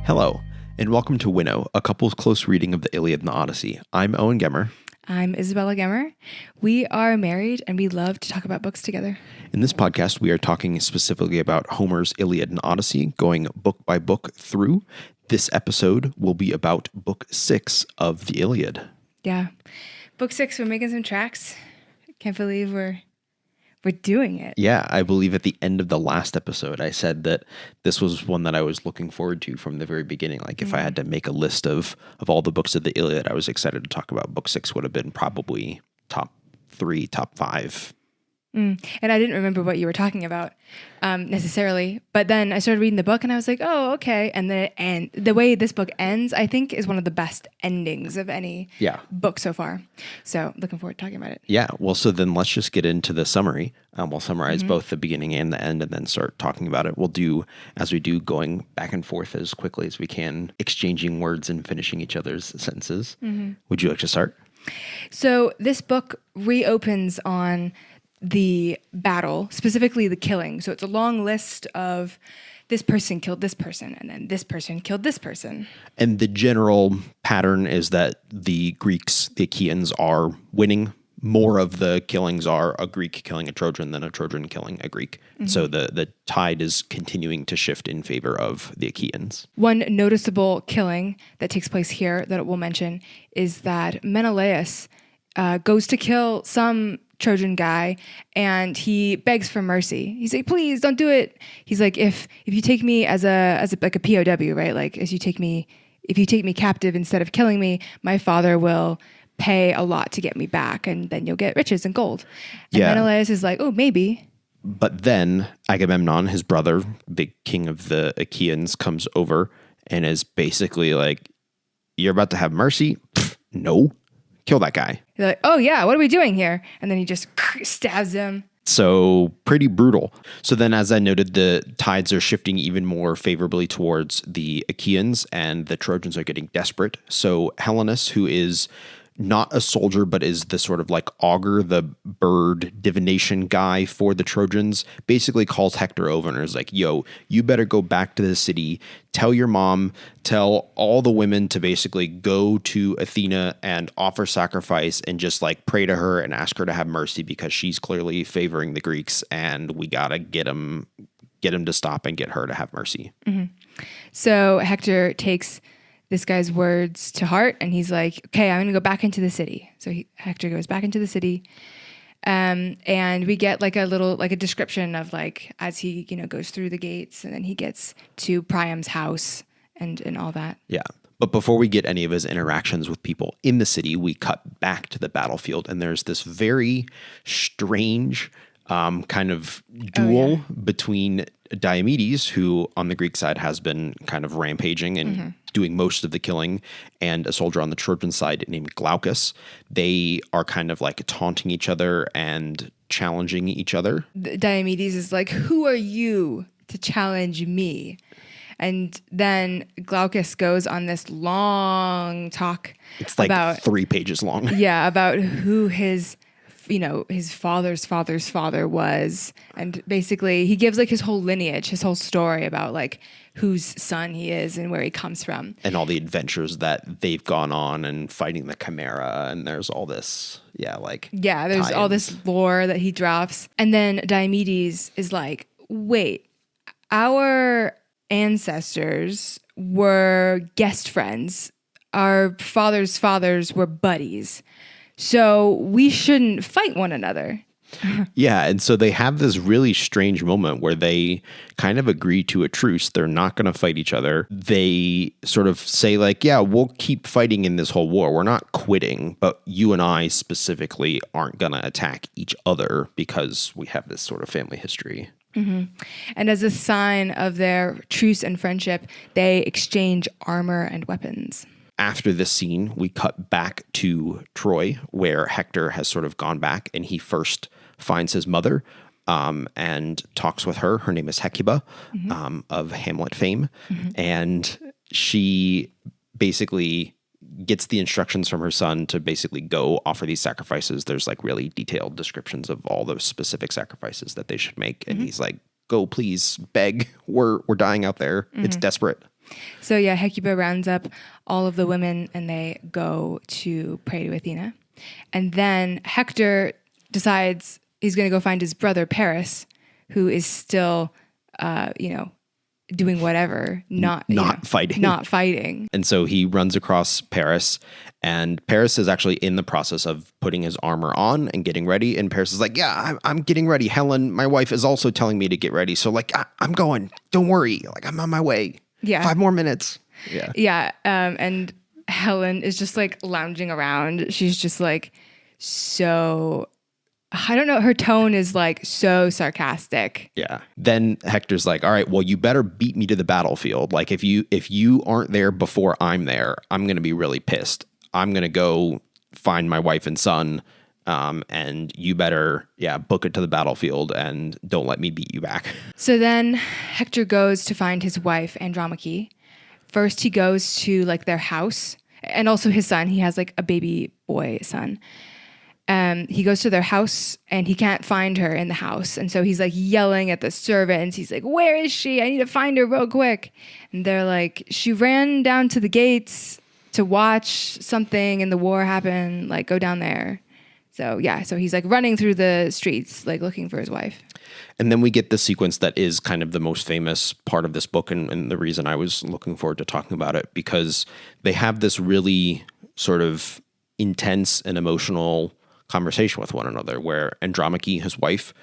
Hello, and welcome to WINNOW, a couple's close reading of the Iliad and the Odyssey. I'm Owen Gemmer. I'm Isabella Gemmer. We are married and we love to talk about books together. In this podcast, we are talking specifically about Homer's Iliad and Odyssey, going book by book through. This episode will be about book 6 of the Iliad. Yeah. Book 6, we're making some tracks. Can't believe we're doing it. Yeah, I believe at the end of the last episode, I said that this was one that I was looking forward to from the very beginning. Like if I had to make a list of all the books of the Iliad, I was excited to talk about. Book 6 would have been probably top 3, top 5. And I didn't remember what you were talking about necessarily. But then I started reading the book and I was like, oh, okay. And the way this book ends, I think, is one of the best endings of any book so far. So looking forward to talking about it. Yeah. Well, so then let's just get into the summary. We'll summarize both the beginning and the end and then start talking about it. We'll do, as we do, going back and forth as quickly as we can, exchanging words and finishing each other's sentences. Would you like to start? So this book reopens on the battle, specifically the killing. So it's a long list of this person killed this person, and then this person killed this person. And the general pattern is that the Greeks, the Achaeans, are winning. More of the killings are a Greek killing a Trojan than a Trojan killing a Greek. So the tide is continuing to shift in favor of the Achaeans. One noticeable killing that takes place here that we'll mention is that Menelaus goes to kill some Trojan guy and he begs for mercy. He's like, please don't do it. He's like, if you take me as a POW, right? Like if you take me captive instead of killing me, my father will pay a lot to get me back and then you'll get riches and gold. And Menelaus is like, oh, maybe. But then Agamemnon, his brother, the king of the Achaeans, comes over and is basically like, you're about to have mercy? Pfft, no. Kill that guy. You're like, oh yeah, what are we doing here? And then he just stabs him. So pretty brutal. So then, as I noted, the tides are shifting even more favorably towards the Achaeans, and the Trojans are getting desperate. So Helenus, who is not a soldier, but is the sort of like augur, the bird divination guy for the Trojans, basically calls Hector over and is like, yo, you better go back to the city, tell your mom, tell all the women to basically go to Athena and offer sacrifice and just like pray to her and ask her to have mercy because she's clearly favoring the Greeks and we gotta get him to stop and get her to have mercy. So Hector takes this guy's words to heart, and he's like, okay, I'm going to go back into the city. So Hector goes back into the city, and we get like a description of like, as he, goes through the gates, and then he gets to Priam's house and all that. Yeah. But before we get any of his interactions with people in the city, we cut back to the battlefield, and there's this very strange kind of duel between Diomedes, who on the Greek side has been kind of rampaging and doing most of the killing, and a soldier on the Trojan side named Glaucus. They are kind of like taunting each other and challenging each other. Diomedes is like, who are you to challenge me? And then Glaucus goes on this long talk. It's like about 3 pages long. Yeah, about who his father's father's father was. And basically he gives like his whole lineage, his whole story about like whose son he is and where he comes from. And all the adventures that they've gone on and fighting the Chimera. And there's all this, there's all this lore that he drops. And then Diomedes is like, wait, our ancestors were guest friends. Our father's fathers were buddies. So we shouldn't fight one another. Yeah, and so they have this really strange moment where they kind of agree to a truce. They're not going to fight each other. They sort of say like, yeah, we'll keep fighting in this whole war. We're not quitting, but you and I specifically aren't going to attack each other because we have this sort of family history. And as a sign of their truce and friendship, they exchange armor and weapons. After this scene, we cut back to Troy, where Hector has sort of gone back, and he first finds his mother and talks with her. Her name is Hecuba, of Hamlet fame. And she basically gets the instructions from her son to basically go offer these sacrifices. There's like really detailed descriptions of all those specific sacrifices that they should make. And he's like, go please, beg. We're dying out there. It's desperate. So yeah, Hecuba rounds up all of the women and they go to pray to Athena. And then Hector decides he's going to go find his brother Paris, who is still, doing whatever, not fighting. And so he runs across Paris, and Paris is actually in the process of putting his armor on and getting ready. And Paris is like, yeah, I'm getting ready. Helen, my wife, is also telling me to get ready. So like, I'm going, don't worry. Like, I'm on my way. Yeah. 5 more minutes. Yeah. Yeah. And Helen is just like lounging around. She's just like, so I don't know. Her tone is like so sarcastic. Yeah. Then Hector's like, all right, well, you better beat me to the battlefield. Like if you aren't there before I'm there, I'm going to be really pissed. I'm going to go find my wife and son. And you better, book it to the battlefield and don't let me beat you back. So then Hector goes to find his wife, Andromache. First, he goes to like their house and also his son. He has like a baby boy son. He goes to their house and he can't find her in the house. And so he's like yelling at the servants. He's like, where is she? I need to find her real quick. And they're like, she ran down to the gates to watch something and the war happen. Like, go down there. So yeah, so he's like running through the streets, like looking for his wife. And then we get the sequence that is kind of the most famous part of this book. And the reason I was looking forward to talking about it, because they have this really sort of intense and emotional conversation with one another where Andromache, his wife,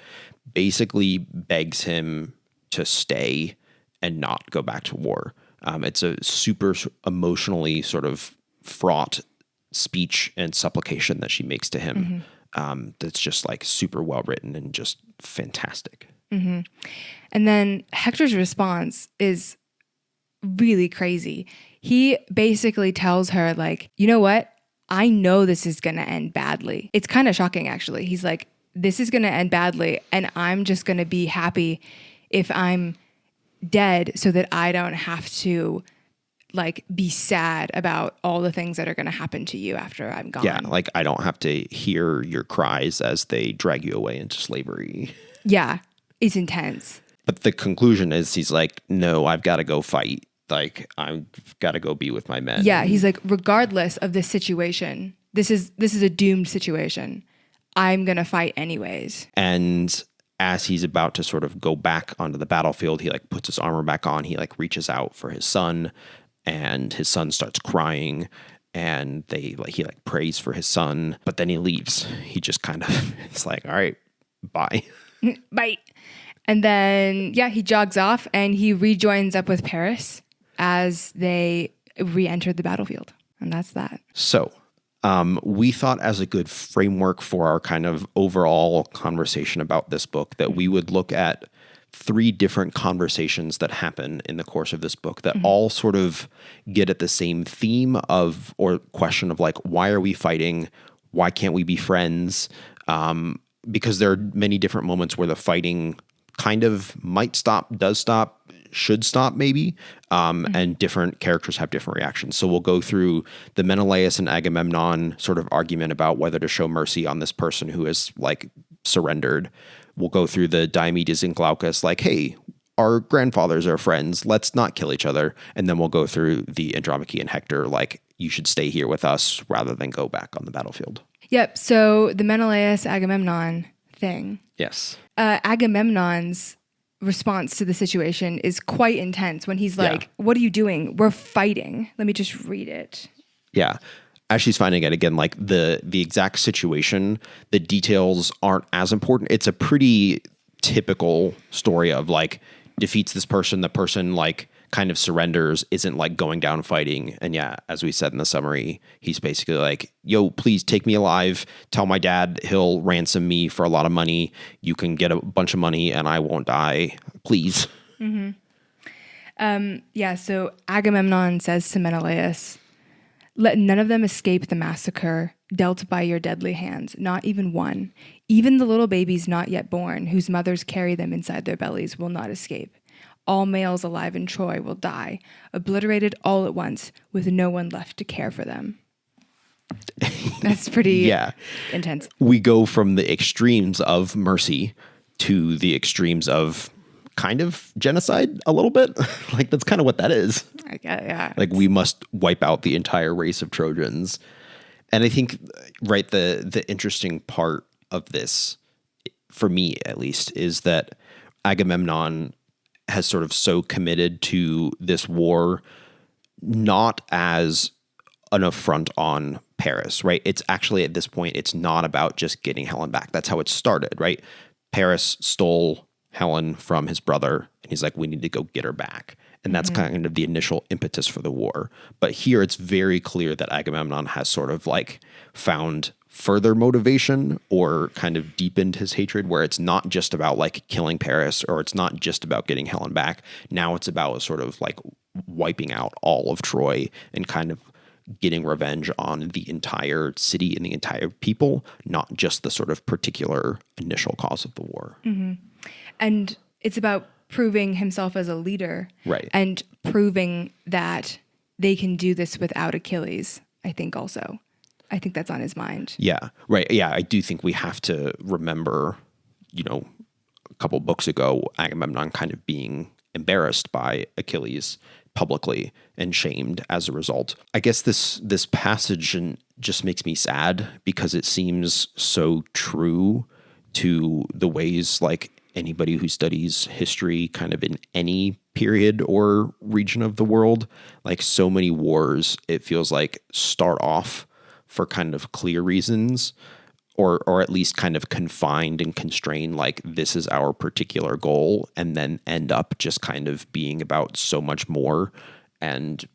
basically begs him to stay and not go back to war. It's a super emotionally sort of fraught speech and supplication that she makes to him. That's just like super well written and just fantastic. And then Hector's response is really crazy. He basically tells her like, you know what? I know this is going to end badly. It's kind of shocking, actually. He's like, this is going to end badly, and I'm just going to be happy if I'm dead so that I don't have to like be sad about all the things that are going to happen to you after I'm gone. Yeah, like I don't have to hear your cries as they drag you away into slavery. Yeah, it's intense. But the conclusion is he's like, no, I've got to go fight. Like, I've got to go be with my men. Yeah, he's like, regardless of this situation, this is a doomed situation. I'm going to fight anyways. And as he's about to sort of go back onto the battlefield, he like puts his armor back on. He like reaches out for his son, and his son starts crying. And he prays for his son, but then he leaves. He just kind of, it's like, all right, bye. Bye. And then, he jogs off and he rejoins up with Paris as they re-enter the battlefield. And that's that. So we thought as a good framework for our kind of overall conversation about this book that we would look at 3 different conversations that happen in the course of this book that all sort of get at the same theme of, or question of like, why are we fighting? Why can't we be friends? Because there are many different moments where the fighting kind of might stop, does stop, should stop maybe, and different characters have different reactions. So we'll go through the Menelaus and Agamemnon sort of argument about whether to show mercy on this person who has like surrendered. We'll go through the Diomedes and Glaucus, like, hey, our grandfathers are friends, let's not kill each other. And then we'll go through the Andromache and Hector, like, you should stay here with us rather than go back on the battlefield. Yep. So the Menelaus Agamemnon thing. Yes. Agamemnon's response to the situation is quite intense when he's like, what are you doing? We're fighting. Let me just read it. Yeah. As she's finding it again, like the exact situation, the details aren't as important. It's a pretty typical story of like defeats this person, the person like kind of surrenders, isn't like going down fighting. And as we said in the summary, he's basically like, yo, please take me alive. Tell my dad he'll ransom me for a lot of money. You can get a bunch of money and I won't die. Please. So Agamemnon says to Menelaus, let none of them escape the massacre dealt by your deadly hands, not even one. Even the little babies not yet born, whose mothers carry them inside their bellies, will not escape. All males alive in Troy will die, obliterated all at once, with no one left to care for them. That's pretty intense. We go from the extremes of mercy to the extremes of kind of genocide a little bit. Like, that's kind of what that is. Yeah. Like, we must wipe out the entire race of Trojans. And I think, right, the interesting part of this, for me at least, is that Agamemnon has sort of so committed to this war, not as an affront on Paris, right? It's actually, at this point, it's not about just getting Helen back. That's how it started, right? Paris stole Helen from his brother, and he's like, we need to go get her back. And that's kind of the initial impetus for the war. But here it's very clear that Agamemnon has sort of like found further motivation or kind of deepened his hatred, where it's not just about like killing Paris, or it's not just about getting Helen back. Now it's about sort of like wiping out all of Troy and kind of getting revenge on the entire city and the entire people, not just the sort of particular initial cause of the war. And it's about proving himself as a leader, right? And proving that they can do this without Achilles. I think that's on his mind. Yeah, right. Yeah, I do think we have to remember, a couple books ago, Agamemnon kind of being embarrassed by Achilles publicly and shamed as a result. I guess this passage just makes me sad because it seems so true to the ways like anybody who studies history kind of in any period or region of the world, like so many wars, it feels like start off for kind of clear reasons, or at least kind of confined and constrained, like this is our particular goal, and then end up just kind of being about so much more and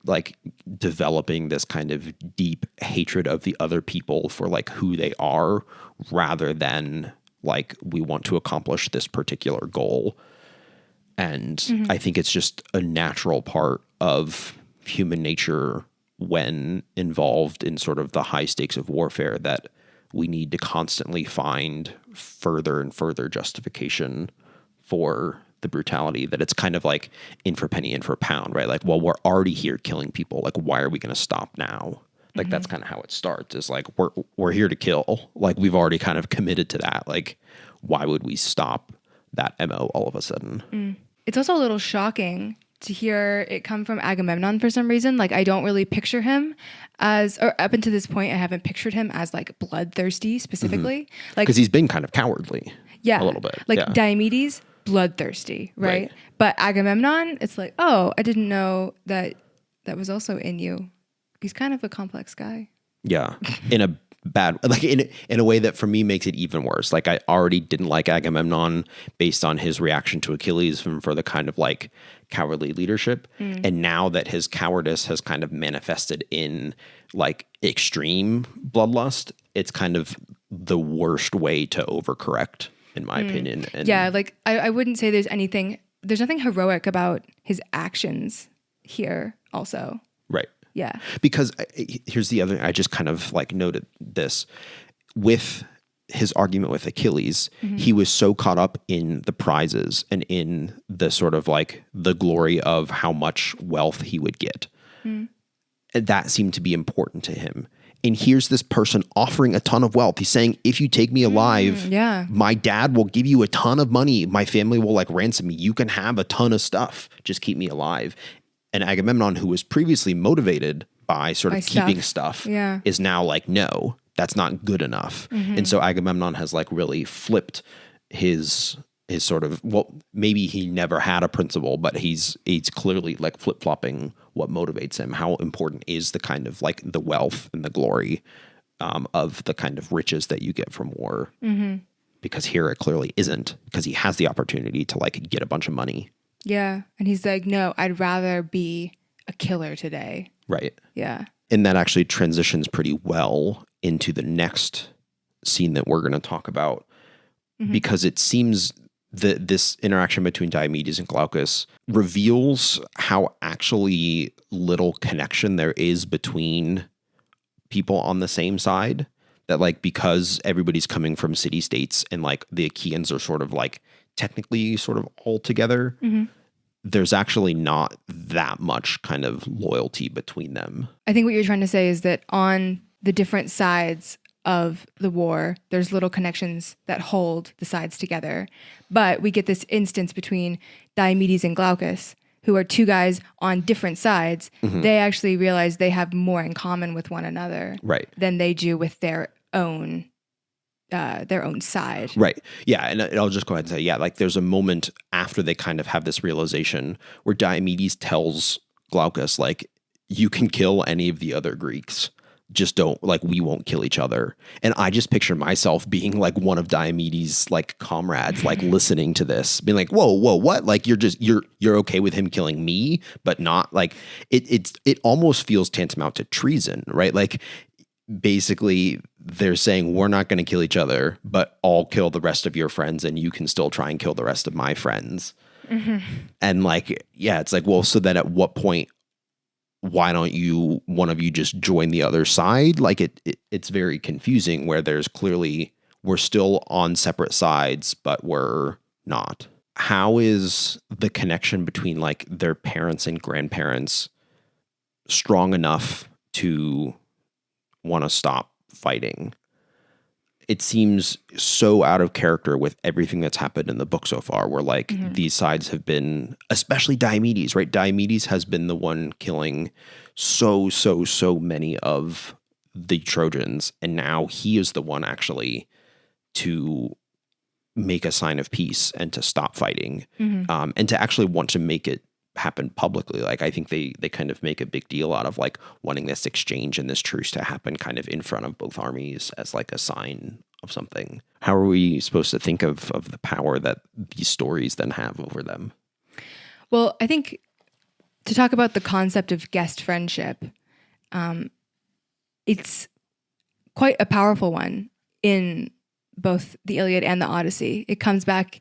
like developing this kind of deep hatred of the other people for like who they are, rather than like we want to accomplish this particular goal. And I think it's just a natural part of human nature when involved in sort of the high stakes of warfare that we need to constantly find further and further justification for the brutality, that it's kind of like in for penny, in for pound, right? Like, well, we're already here killing people. Like, why are we going to stop now? Like, that's kind of how it starts, is like, we're here to kill. Like, we've already kind of committed to that. Like, why would we stop that MO all of a sudden? It's also a little shocking to hear it come from Agamemnon for some reason. Like, I don't really picture him as, or up until this point, I haven't pictured him as like bloodthirsty specifically. Like, because he's been kind of cowardly. Yeah. A little bit. Like yeah. Diomedes, bloodthirsty, right? But Agamemnon, it's like, oh, I didn't know that was also in you. He's kind of a complex guy. Yeah. In a bad, like in a way that for me makes it even worse. Like, I already didn't like Agamemnon based on his reaction to Achilles for the kind of like cowardly leadership. And now that his cowardice has kind of manifested in like extreme bloodlust, it's kind of the worst way to overcorrect, in my opinion. And yeah, like I wouldn't say there's nothing heroic about his actions here also. Right. Yeah. Because here's the other, I just kind of like noted this with his argument with Achilles. He was so caught up in the prizes and in the sort of like the glory of how much wealth he would get. And that seemed to be important to him. And here's this person offering a ton of wealth. He's saying, if you take me alive, my dad will give you a ton of money. My family will like ransom me. You can have a ton of stuff. Just keep me alive. And Agamemnon, who was previously motivated by sort of keeping stuff, is now like, no, that's not good enough. And so Agamemnon has like really flipped his sort of, well, maybe he never had a principle, but he's clearly like flip-flopping what motivates him. How important is the kind of like the wealth and the glory of the kind of riches that you get from war? Because here it clearly isn't, because he has the opportunity to like get a bunch of money. Yeah. And he's like, no, I'd rather be a killer today. Right. Yeah. And that actually transitions pretty well into the next scene that we're going to talk about, because it seems that this interaction between Diomedes and Glaucus reveals how actually little connection there is between people on the same side. That like, because everybody's coming from city states and like the Achaeans are sort of like technically sort of all together, there's actually not that much kind of loyalty between them. I think what you're trying to say is that on the different sides of the war. There's little connections that hold the sides together. But we get this instance between Diomedes and Glaucus, who are two guys on different sides. Mm-hmm. They actually realize they have more in common with one another than they do with their own side. Right. Yeah. And I'll just go ahead and say, like there's a moment after they kind of have this realization where Diomedes tells Glaucus, like, you can kill any of the other Greeks. Just don't, like, we won't kill each other. And I just picture myself being like one of Diomedes' like comrades, like listening to this, being like, whoa, what? Like, you're okay with him killing me, but not like it almost feels tantamount to treason, right? Like, basically they're saying we're not going to kill each other, but I'll kill the rest of your friends and you can still try and kill the rest of my friends. Mm-hmm. And like, yeah, it's like, well, so then at what point, why don't one of you just join the other side? Like it's very confusing where there's clearly, we're still on separate sides, but we're not. How is the connection between like their parents and grandparents strong enough to want to stop fighting? It seems so out of character with everything that's happened in the book so far, where like these sides have been, especially Diomedes, right? Diomedes has been the one killing so many of the Trojans. And now he is the one actually to make a sign of peace and to stop fighting, and to actually want to make it happen publicly. Like, I think they kind of make a big deal out of like wanting this exchange and this truce to happen kind of in front of both armies as like a sign of something. How are we supposed to think of the power that these stories then have over them? Well, I think to talk about the concept of guest friendship, it's quite a powerful one in both the Iliad and the Odyssey. It comes back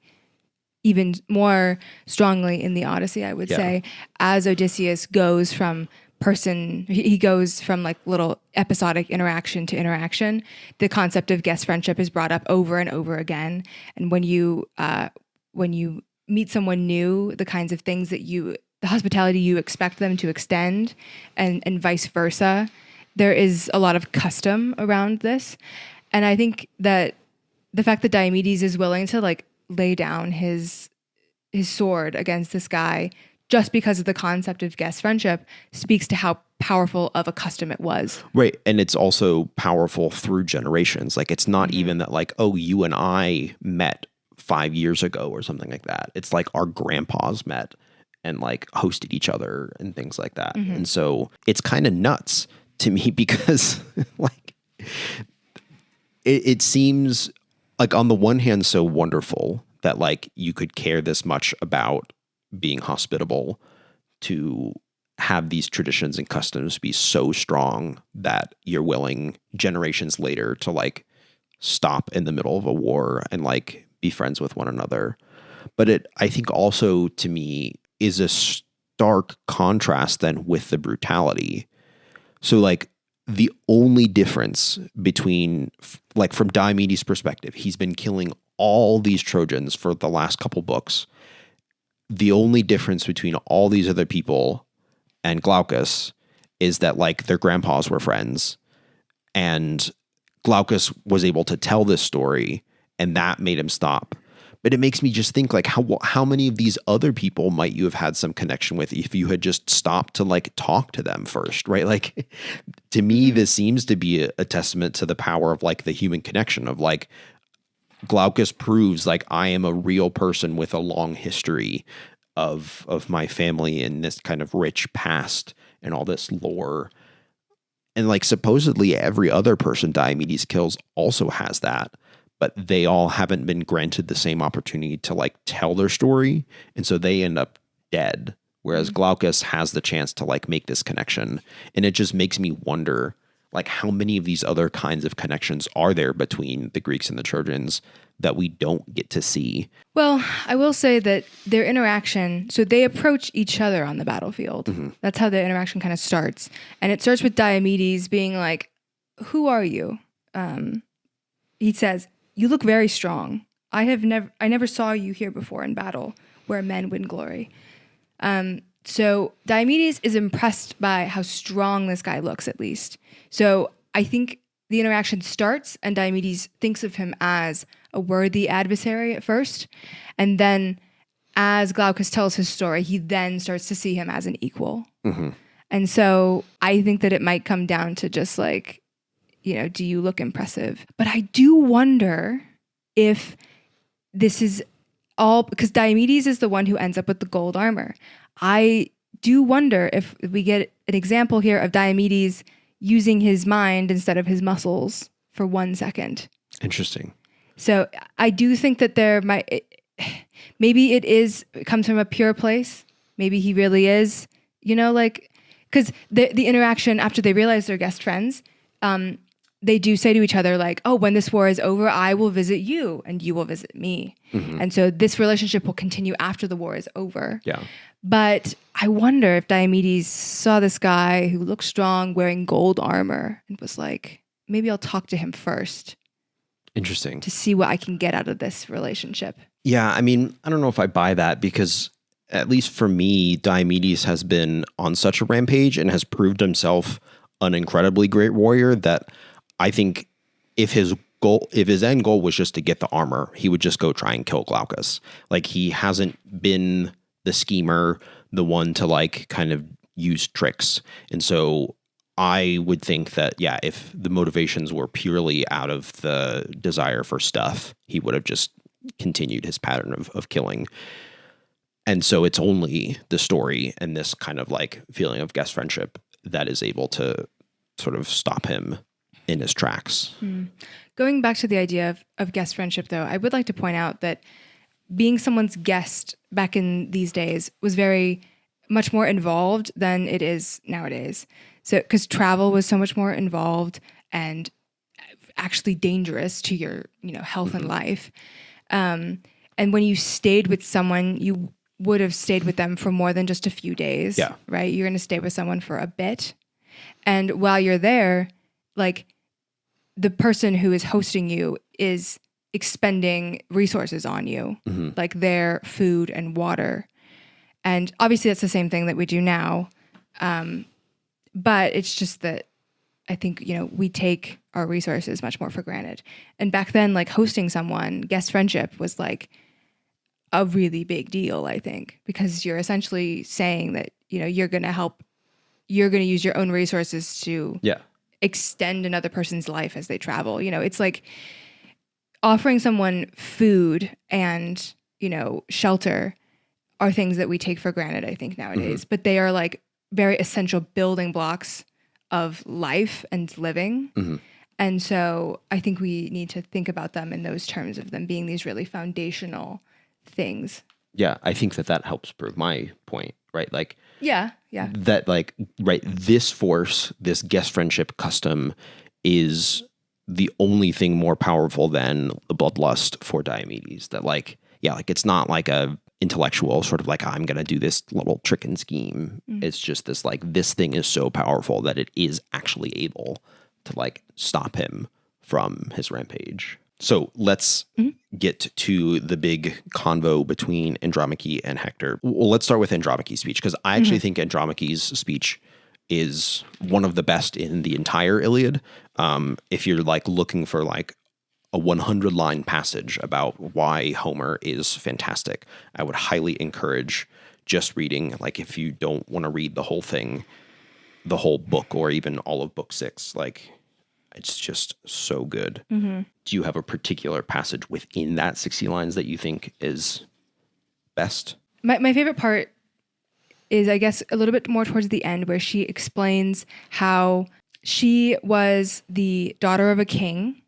even more strongly in the Odyssey, I would say, as Odysseus goes from like little episodic interaction to interaction. The concept of guest friendship is brought up over and over again. And when you meet someone new, the kinds of things that the hospitality you expect them to extend, and vice versa, there is a lot of custom around this. And I think that the fact that Diomedes is willing to like lay down his sword against this guy just because of the concept of guest friendship speaks to how powerful of a custom it was. Right. And it's also powerful through generations. Like, it's not even that like, oh, you and I met 5 years ago or something like that. It's like our grandpas met and like hosted each other and things like that. And so it's kind of nuts to me because like it seems like on the one hand so wonderful that like you could care this much about being hospitable, to have these traditions and customs be so strong that you're willing generations later to like stop in the middle of a war and like be friends with one another. But it, I think also to me, is a stark contrast then with the brutality. So like the only difference between, like from Diomedes' perspective, he's been killing all these Trojans for the last couple books. The only difference between all these other people and Glaucus is that like their grandpas were friends, and Glaucus was able to tell this story and that made him stop. But it makes me just think like how many of these other people might you have had some connection with if you had just stopped to like talk to them first, right? Like to me, this seems to be a testament to the power of like the human connection of like Glaucus proves like I am a real person with a long history of my family and this kind of rich past and all this lore. And like supposedly every other person Diomedes kills also has that, but they all haven't been granted the same opportunity to like tell their story. And so they end up dead. Whereas Glaucus has the chance to like make this connection. And it just makes me wonder like how many of these other kinds of connections are there between the Greeks and the Trojans that we don't get to see? Well, I will say that their interaction, so they approach each other on the battlefield. That's how the interaction kind of starts. And it starts with Diomedes being like, who are you? He says, you look very strong. I never saw you here before in battle where men win glory. So Diomedes is impressed by how strong this guy looks, at least. So I think the interaction starts and Diomedes thinks of him as a worthy adversary at first. And then as Glaucus tells his story, he then starts to see him as an equal. Mm-hmm. And so I think that it might come down to just like, do you look impressive? But I do wonder if this is all because Diomedes is the one who ends up with the gold armor. I do wonder if we get an example here of Diomedes using his mind instead of his muscles for 1 second. Interesting. So I do think that maybe it comes from a pure place. Maybe he really is, because the interaction after they realize they're guest friends, they do say to each other like, oh, when this war is over, I will visit you and you will visit me. Mm-hmm. And so this relationship will continue after the war is over. Yeah. But I wonder if Diomedes saw this guy who looked strong wearing gold armor and was like, maybe I'll talk to him first. Interesting. To see what I can get out of this relationship. Yeah, I mean, I don't know if I buy that because at least for me, Diomedes has been on such a rampage and has proved himself an incredibly great warrior that I think if his end goal was just to get the armor, he would just go try and kill Glaucus. Like he hasn't been the schemer, the one to like kind of use tricks. And so I would think that, yeah, if the motivations were purely out of the desire for stuff, he would have just continued his pattern of killing. And so it's only the story and this kind of like feeling of guest friendship that is able to sort of stop him in his tracks. Going back to the idea of guest friendship, though, I would like to point out that being someone's guest back in these days was very much more involved than it is nowadays. So, because travel was so much more involved and actually dangerous to your, health and life. And when you stayed with someone, you would have stayed with them for more than just a few days, right? You're going to stay with someone for a bit. And while you're there, like the person who is hosting you is expending resources on you, like their food and water. And obviously that's the same thing that we do now. But it's just that I think, we take our resources much more for granted. And back then, like hosting someone, guest friendship was like a really big deal, I think, because you're essentially saying that, you're going to use your own resources to extend another person's life as they travel. It's like offering someone food and, shelter are things that we take for granted, I think, nowadays. But they are like very essential building blocks of life and living. And so I think we need to think about them in those terms of them being these really foundational things. Yeah, I think that helps prove my point, right? Like, yeah. That like, right, this force, this guest friendship custom is the only thing more powerful than the bloodlust for Diomedes. That like, like it's not like a intellectual sort of like, I'm going to do this little trick and scheme. It's just this like, this thing is so powerful that it is actually able to like stop him from his rampage. So let's get to the big convo between Andromache and Hector. Well, let's start with Andromache's speech, because I actually think Andromache's speech is one of the best in the entire Iliad. If you're like looking for like a 100-line passage about why Homer is fantastic, I would highly encourage just reading, like if you don't want to read the whole thing, the whole book, or even all of book 6, like it's just so good. Do you have a particular passage within that 60 lines that you think is best? My favorite part is, I guess, a little bit more towards the end, where she explains how she was the daughter of a king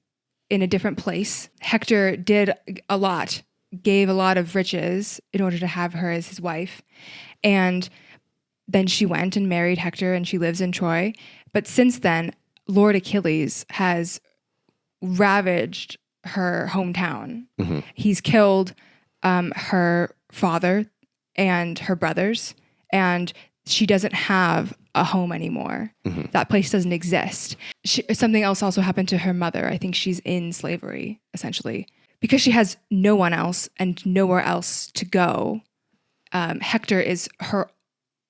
in a different place. Hector did a lot, gave a lot of riches in order to have her as his wife. And then she went and married Hector, and she lives in Troy. But since then, Lord Achilles has ravaged her hometown. He's killed her father and her brothers, and she doesn't have a home anymore. That place doesn't exist. Something else also happened to her mother. I think she's in slavery, essentially. Because she has no one else and nowhere else to go, Hector is her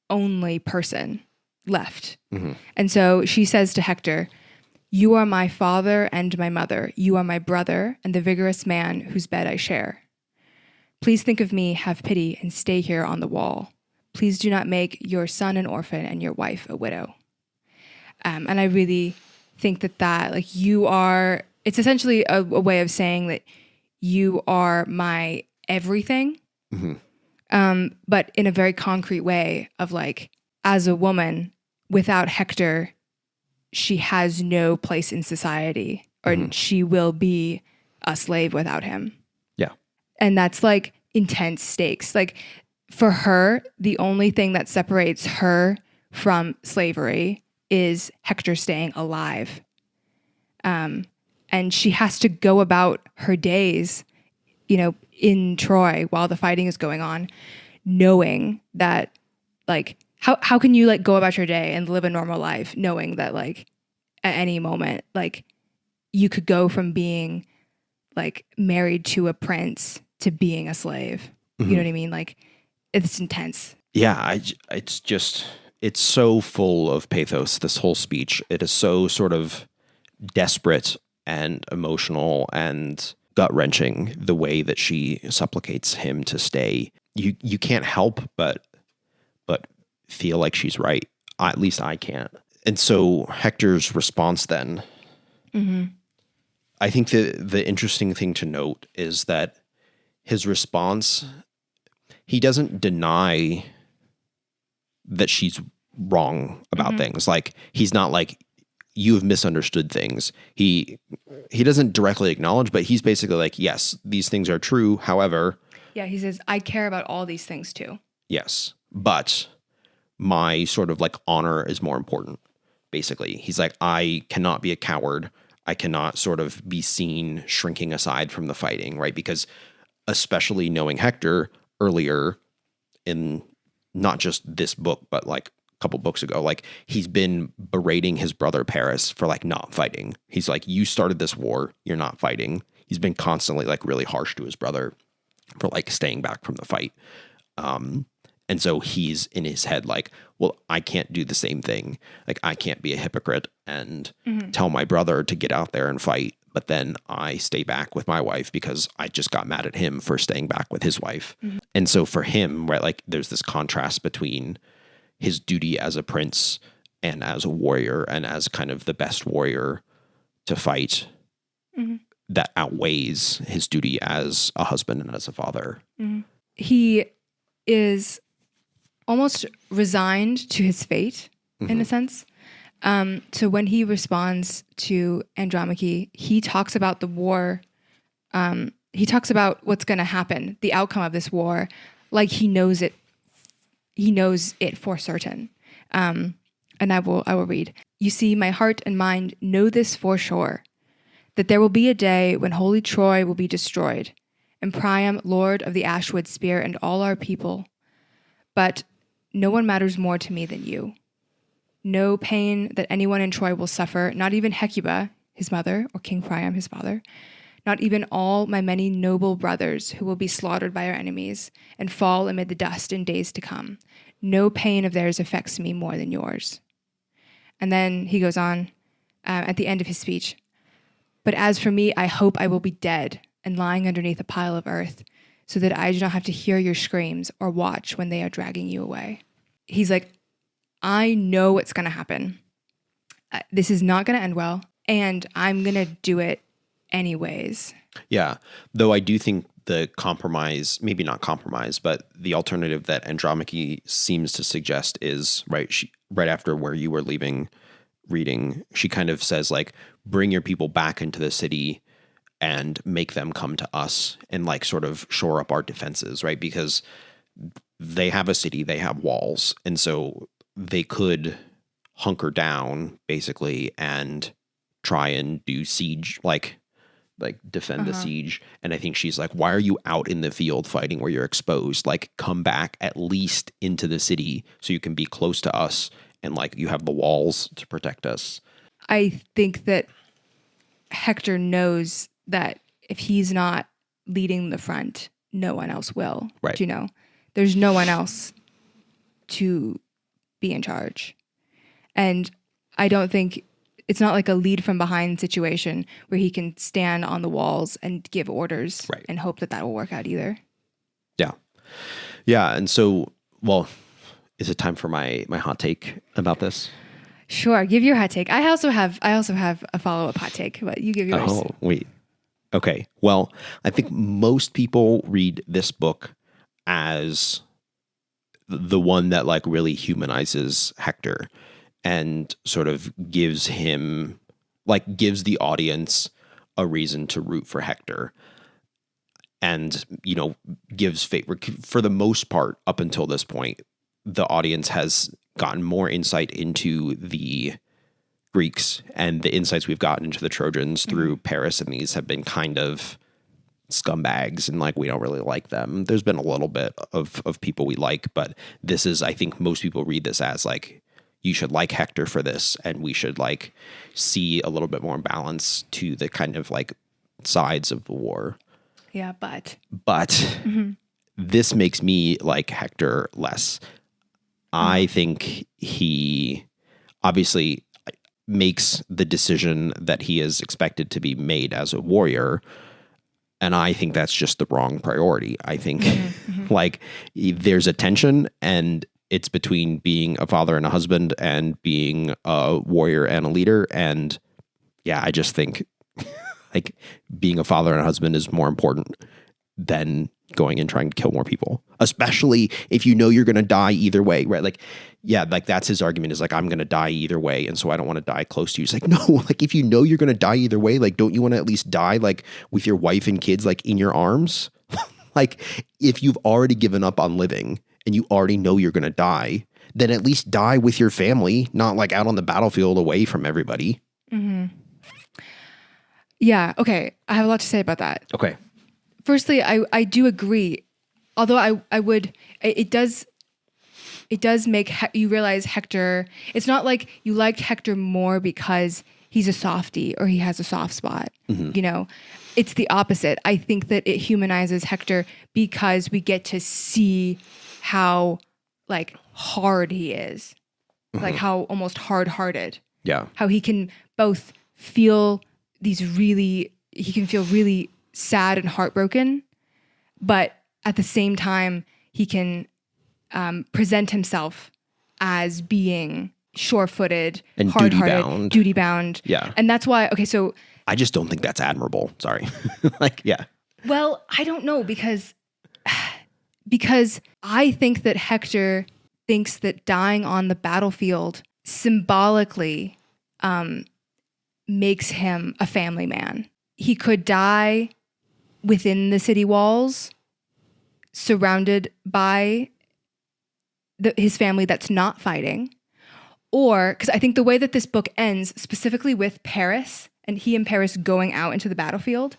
only person left. And so she says to Hector, You are my father and my mother. You are my brother and the vigorous man whose bed I share. Please think of me, have pity, and stay here on the wall. Please do not make your son an orphan and your wife a widow. And I really think that like you are, it's essentially a way of saying that you are my everything, but in a very concrete way of like, as a woman, without Hector, she has no place in society, or she will be a slave without him. Yeah. And that's like intense stakes. Like for her, the only thing that separates her from slavery is Hector staying alive. And she has to go about her days, in Troy while the fighting is going on, knowing that like, how can you like go about your day and live a normal life knowing that like at any moment, like you could go from being like married to a prince to being a slave. You know what I mean? Like it's intense. Yeah. It's so full of pathos, this whole speech. It is so sort of desperate and emotional and gut-wrenching, the way that she supplicates him to stay. You can't help but feel like she's right. At least I can't. And so Hector's response then, I think the interesting thing to note is that his response, he doesn't deny that she's wrong about things. Like, he's not like, you have misunderstood things. He doesn't directly acknowledge, but he's basically like, yes, these things are true. However, yeah, he says, I care about all these things too. Yes, but my sort of like honor is more important. Basically, he's like, I cannot be a coward. I cannot sort of be seen shrinking aside from the fighting, right? Because especially knowing Hector earlier in not just this book, but like a couple books ago, like he's been berating his brother Paris for like not fighting. He's like, you started this war, you're not fighting. He's been constantly like really harsh to his brother for like staying back from the fight. And so he's in his head like, well, I can't do the same thing. Like, I can't be a hypocrite and tell my brother to get out there and fight, but then I stay back with my wife because I just got mad at him for staying back with his wife. And so for him, right, like there's this contrast between his duty as a prince and as a warrior and as kind of the best warrior to fight that outweighs his duty as a husband and as a father. He is almost resigned to his fate in a sense. So when he responds to Andromache, he talks about the war. He talks about what's going to happen, the outcome of this war, like he knows it. He knows it for certain. And I will read. You see, my heart and mind know this for sure, that there will be a day when holy Troy will be destroyed, and Priam, lord of the Ashwood spear, and all our people. But no one matters more to me than you. No pain that anyone in Troy will suffer, not even Hecuba, his mother, or King Priam, his father, not even all my many noble brothers who will be slaughtered by our enemies and fall amid the dust in days to come. No pain of theirs affects me more than yours. And then he goes on at the end of his speech. But as for me, I hope I will be dead and lying underneath a pile of earth, so that I do not have to hear your screams or watch when they are dragging you away. He's like, I know what's going to happen. This is not going to end well, and I'm going to do it anyways. Yeah, though I do think the compromise, maybe not compromise, but the alternative that Andromache seems to suggest is, right after where you were leaving reading, she kind of says like, bring your people back into the city and make them come to us and like sort of shore up our defenses, right? Because they have a city, they have walls. And so they could hunker down basically and try and do siege, like defend the siege. And I think she's like, why are you out in the field fighting where you're exposed? Like, come back at least into the city so you can be close to us and like you have the walls to protect us. I think that Hector knows that if he's not leading the front, no one else will. Right. You know, there's no one else to be in charge. And I don't think it's not like a lead from behind situation where he can stand on the walls and give orders and hope that will work out either. Yeah. Yeah. And so, well, is it time for my hot take about this? Sure. Give your hot take. I also have a follow-up hot take, but you give yours. Oh, wait. Okay. Well, I think most people read this book as the one that like really humanizes Hector and sort of gives the audience a reason to root for Hector. And, you know, gives favor for the most part up until this point. The audience has gotten more insight into the Greeks, and the insights we've gotten into the Trojans through Paris, and these have been kind of scumbags, and like we don't really like them. There's been a little bit of people we like, but this is, I think most people read this as like, you should like Hector for this, and we should like see a little bit more balance to the kind of like sides of the war. Yeah, but this makes me like Hector less. I think he obviously makes the decision that he is expected to be made as a warrior. And I think that's just the wrong priority. I think like there's a tension, and it's between being a father and a husband and being a warrior and a leader. And yeah, I just think like being a father and a husband is more important than going and trying to kill more people, especially if you know you're going to die either way, right? Like, yeah, like that's his argument is like, I'm going to die either way. And so I don't want to die close to you. It's like, no, like if you know you're going to die either way, like, don't you want to at least die like with your wife and kids, like in your arms? Like if you've already given up on living and you already know you're going to die, then at least die with your family, not like out on the battlefield away from everybody. Yeah. Okay. I have a lot to say about that. Okay. Firstly, I do agree. Although it does make you realize Hector, it's not like you liked Hector more because he's a softie or he has a soft spot. You know, it's the opposite. I think that it humanizes Hector because we get to see how like hard he is, like how almost hard-hearted. Yeah. How he can both feel really sad and heartbroken, but at the same time, he can present himself as being sure-footed and hard-hearted, duty-bound. Yeah. And that's why, okay, so... I just don't think that's admirable. Sorry. Like, yeah. Well, I don't know, because I think that Hector thinks that dying on the battlefield symbolically makes him a family man. He could die within the city walls, surrounded by his family that's not fighting. Or, because I think the way that this book ends, specifically with Paris, and he and Paris going out into the battlefield,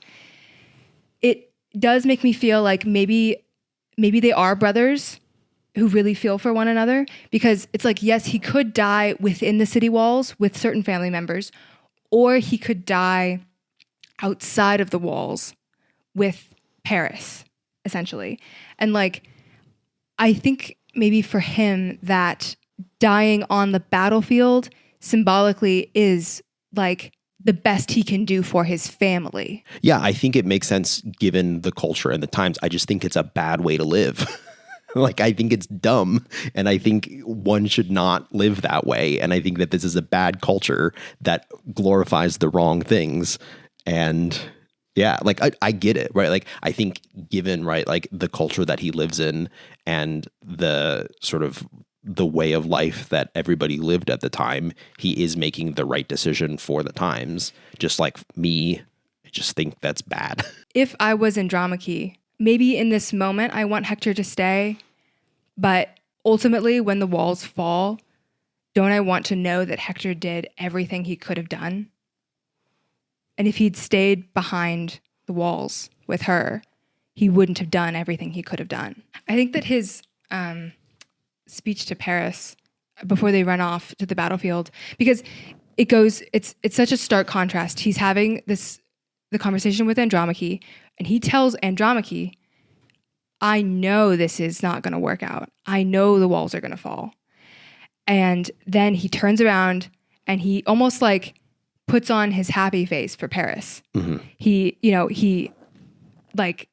it does make me feel like maybe they are brothers who really feel for one another. Because it's like, yes, he could die within the city walls with certain family members, or he could die outside of the walls with Paris, essentially. And like, I think maybe for him that dying on the battlefield symbolically is like the best he can do for his family. Yeah, I think it makes sense given the culture and the times. I just think it's a bad way to live. Like, I think it's dumb, and I think one should not live that way. And I think that this is a bad culture that glorifies the wrong things. And yeah, like I get it, right? Like, I think given, right, like the culture that he lives in and the sort of the way of life that everybody lived at the time, he is making the right decision for the times. Just like me, I just think that's bad. If I was Andromache, maybe in this moment I want Hector to stay, but ultimately when the walls fall, don't I want to know that Hector did everything he could have done? And if he'd stayed behind the walls with her, he wouldn't have done everything he could have done. I think that his speech to Paris before they run off to the battlefield, because it's such a stark contrast. He's having the conversation with Andromache, and he tells Andromache, I know this is not going to work out. I know the walls are going to fall. And then he turns around and he almost like puts on his happy face for Paris. Mm-hmm. He like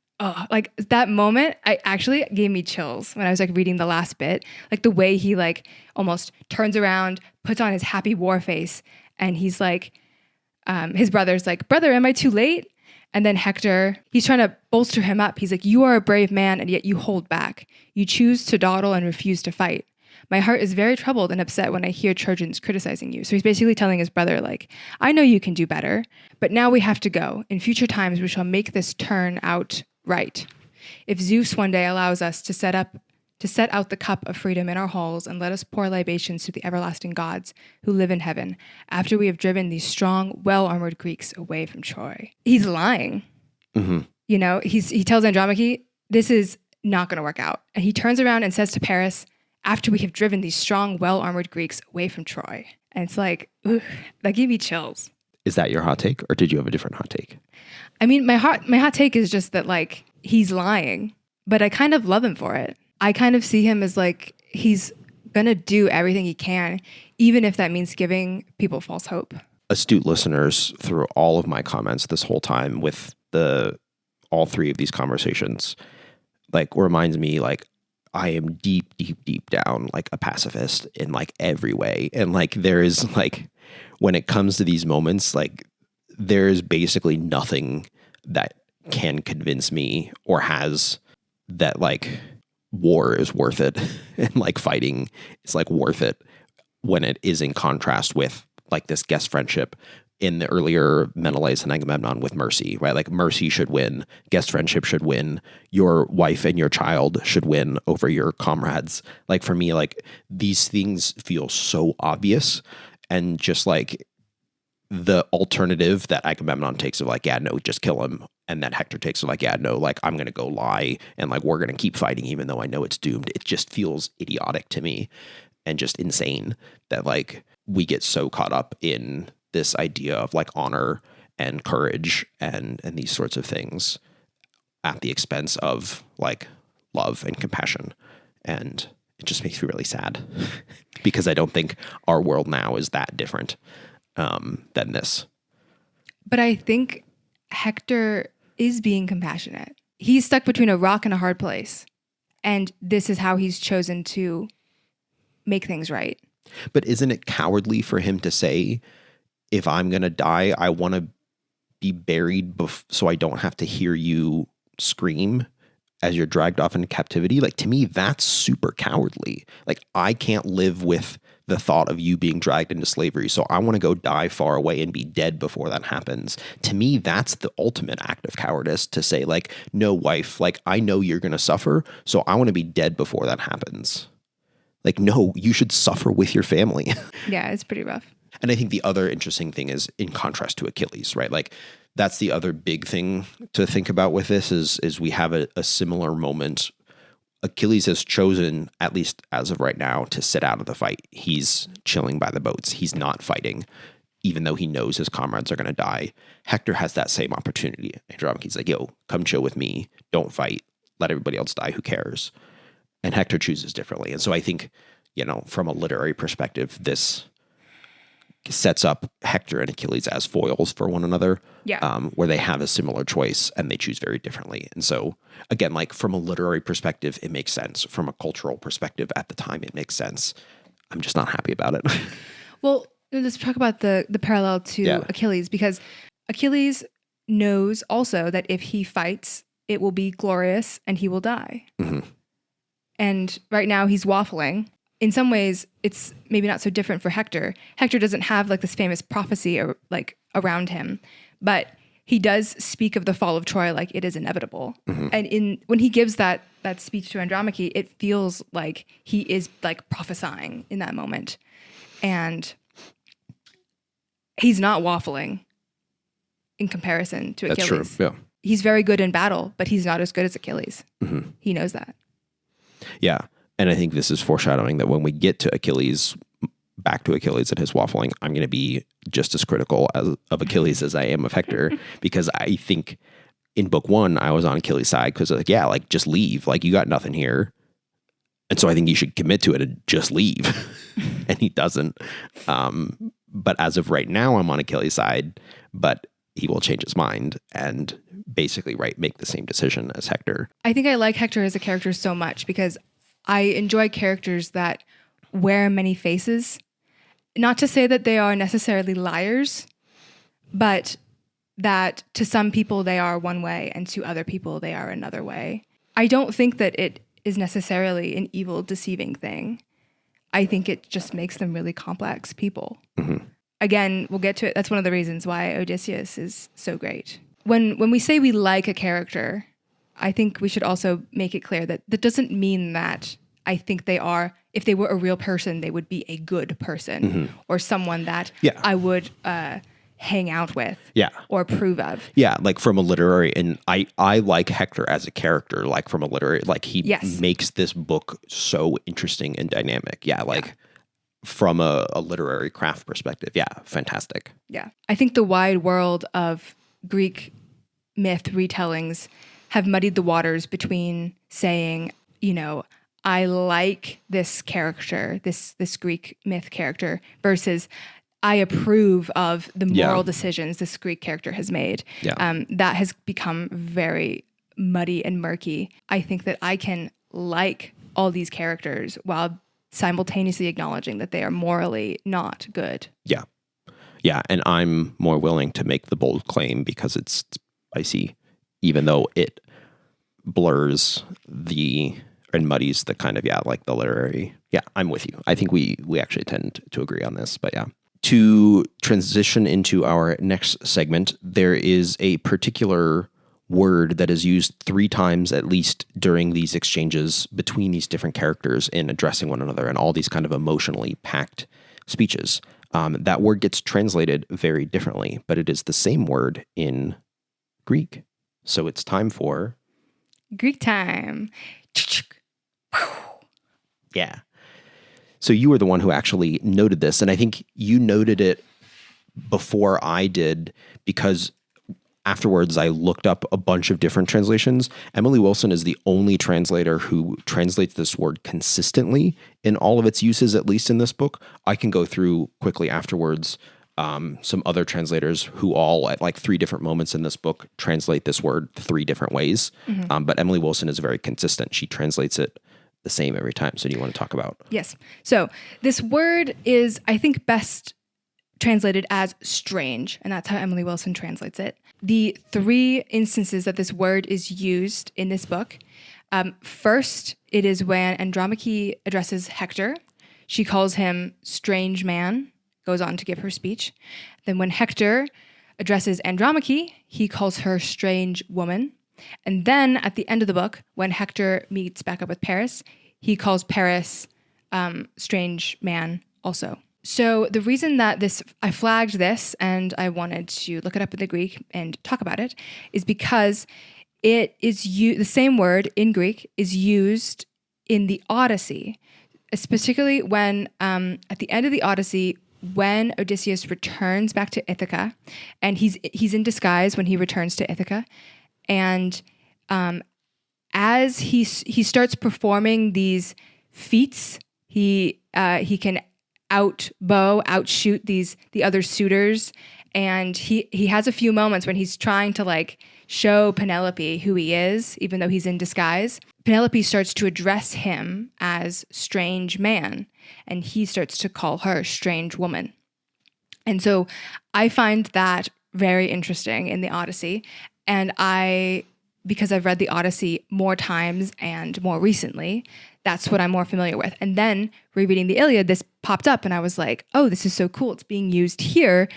that moment, I actually gave me chills when I was like reading the last bit. Like the way he like almost turns around, puts on his happy war face, and he's like, his brother's like, brother, am I too late? And then Hector, he's trying to bolster him up. He's like, you are a brave man, and yet you hold back. You choose to dawdle and refuse to fight. My heart is very troubled and upset when I hear Trojans criticizing you. So he's basically telling his brother, like, I know you can do better, but now we have to go. In future times, we shall make this turn out right. If Zeus one day allows us to set out the cup of freedom in our halls and let us pour libations to the everlasting gods who live in heaven, after we have driven these strong, well-armored Greeks away from Troy. He's lying. Mm-hmm. You know, he tells Andromache, this is not going to work out. And he turns around and says to Paris, after we have driven these strong, well-armored Greeks away from Troy. And it's like, ugh, that gave me chills. Is that your hot take, or did you have a different hot take? I mean, my hot take is just that, like, he's lying, but I kind of love him for it. I kind of see him as, like, he's going to do everything he can, even if that means giving people false hope. Astute listeners, through all of my comments this whole time with all three of these conversations, like, reminds me, like, I am deep, deep, deep down, like, a pacifist in, like, every way. And, like, there is, like, when it comes to these moments, like, there is basically nothing that can convince me or has that, like, war is worth it and, like, fighting is, like, worth it when it is in contrast with, like, this guest friendship in the earlier Menelaus and Agamemnon with mercy, right? Like, mercy should win, guest friendship should win, your wife and your child should win over your comrades. Like, for me, like, these things feel so obvious, and just, like, the alternative that Agamemnon takes of, like, yeah, no, just kill him. And that Hector takes of, like, yeah, no, like, I'm going to go lie and, like, we're going to keep fighting even though I know it's doomed. It just feels idiotic to me and just insane that, like, we get so caught up in this idea of, like, honor and courage and these sorts of things at the expense of, like, love and compassion. And it just makes me really sad because I don't think our world now is that different than this. But I think Hector is being compassionate. He's stuck between a rock and a hard place. And this is how he's chosen to make things right. But isn't it cowardly for him to say, if I'm going to die, I want to be buried so I don't have to hear you scream as you're dragged off into captivity? Like, to me, that's super cowardly. Like, I can't live with the thought of you being dragged into slavery, so I want to go die far away and be dead before that happens. To me, that's the ultimate act of cowardice, to say, like, no, wife, like, I know you're going to suffer, so I want to be dead before that happens. Like, no, you should suffer with your family. Yeah, it's pretty rough. And I think the other interesting thing is, in contrast to Achilles, right? Like, that's the other big thing to think about with this is we have a similar moment. Achilles has chosen, at least as of right now, to sit out of the fight. He's chilling by the boats. He's not fighting, even though he knows his comrades are going to die. Hector has that same opportunity. Andromache's like, yo, come chill with me. Don't fight. Let everybody else die. Who cares? And Hector chooses differently. And so I think, you know, from a literary perspective, this sets up Hector and Achilles as foils for one another, where they have a similar choice and they choose very differently. And so, again, like, from a literary perspective, it makes sense. From a cultural perspective at the time, it makes sense. I'm just not happy about it. Well, let's talk about the parallel to Achilles, because Achilles knows also that if he fights, it will be glorious and he will die. Mm-hmm. And right now he's waffling. In some ways, it's maybe not so different for Hector. Hector doesn't have, like, this famous prophecy like around him, but he does speak of the fall of Troy like it is inevitable. Mm-hmm. And when he gives that speech to Andromache, it feels like he is, like, prophesying in that moment. And he's not waffling in comparison to Achilles. That's true, yeah. He's very good in battle, but he's not as good as Achilles. Mm-hmm. He knows that. Yeah. And I think this is foreshadowing that when we get to Achilles, back to Achilles and his waffling, I'm going to be just as critical of Achilles as I am of Hector, because I think in book one, I was on Achilles' side because, like, yeah, like, just leave. Like, you got nothing here. And so I think you should commit to it and just leave. And he doesn't. but as of right now, I'm on Achilles' side, but he will change his mind and basically, make the same decision as Hector. I think I like Hector as a character so much because I enjoy characters that wear many faces. Not to say that they are necessarily liars, but that to some people they are one way and to other people they are another way. I don't think that it is necessarily an evil, deceiving thing. I think it just makes them really complex people. Mm-hmm. Again, we'll get to it. That's one of the reasons why Odysseus is so great. When we say we like a character, I think we should also make it clear that that doesn't mean that I think they are, if they were a real person, they would be a good person or someone that I would hang out with or approve of. Yeah, like from a literary, and I like Hector as a character, like from a literary, like he makes this book so interesting and dynamic. From a literary craft perspective. Yeah, fantastic. Yeah. I think the wide world of Greek myth retellings have muddied the waters between saying, I like this character, this Greek myth character, versus I approve of the moral decisions this Greek character has made. Yeah. That has become very muddy and murky. I think that I can like all these characters while simultaneously acknowledging that they are morally not good. Yeah. Yeah, and I'm more willing to make the bold claim because it's spicy, even though it blurs and muddies the kind of, the literary. Yeah, I'm with you. I think we actually tend to agree on this, but yeah. To transition into our next segment, there is a particular word that is used 3 times at least during these exchanges between these different characters in addressing one another and all these kind of emotionally packed speeches. That word gets translated very differently, but it is the same word in Greek. So it's time for Greek time. Yeah. So you were the one who actually noted this, and I think you noted it before I did because afterwards I looked up a bunch of different translations. Emily Wilson is the only translator who translates this word consistently in all of its uses, at least in this book. I can go through quickly afterwards some other translators who all at 3 different moments in this book translate this word 3 different ways. Mm-hmm. But Emily Wilson is very consistent. She translates it the same every time. So do you want to talk about? Yes. So this word is, I think, best translated as strange, and that's how Emily Wilson translates it. The 3 instances that this word is used in this book. First, it is when Andromache addresses Hector. She calls him strange man, goes on to give her speech. Then when Hector addresses Andromache, he calls her strange woman. And then at the end of the book, when Hector meets back up with Paris, he calls Paris strange man also. So the reason that I flagged this and I wanted to look it up in the Greek and talk about it is because it is the same word in Greek is used in the Odyssey, particularly when at the end of the Odyssey, when Odysseus returns back to Ithaca, and he's in disguise when he returns to Ithaca, and as he starts performing these feats, he can outshoot the other suitors, and he has a few moments when he's trying to show Penelope who he is, even though he's in disguise. Penelope starts to address him as strange man, and he starts to call her strange woman. And so I find that very interesting in the Odyssey, and because I've read the Odyssey more times and more recently, that's what I'm more familiar with. And then rereading the Iliad, this popped up and I was like, oh, this is so cool. It's being used here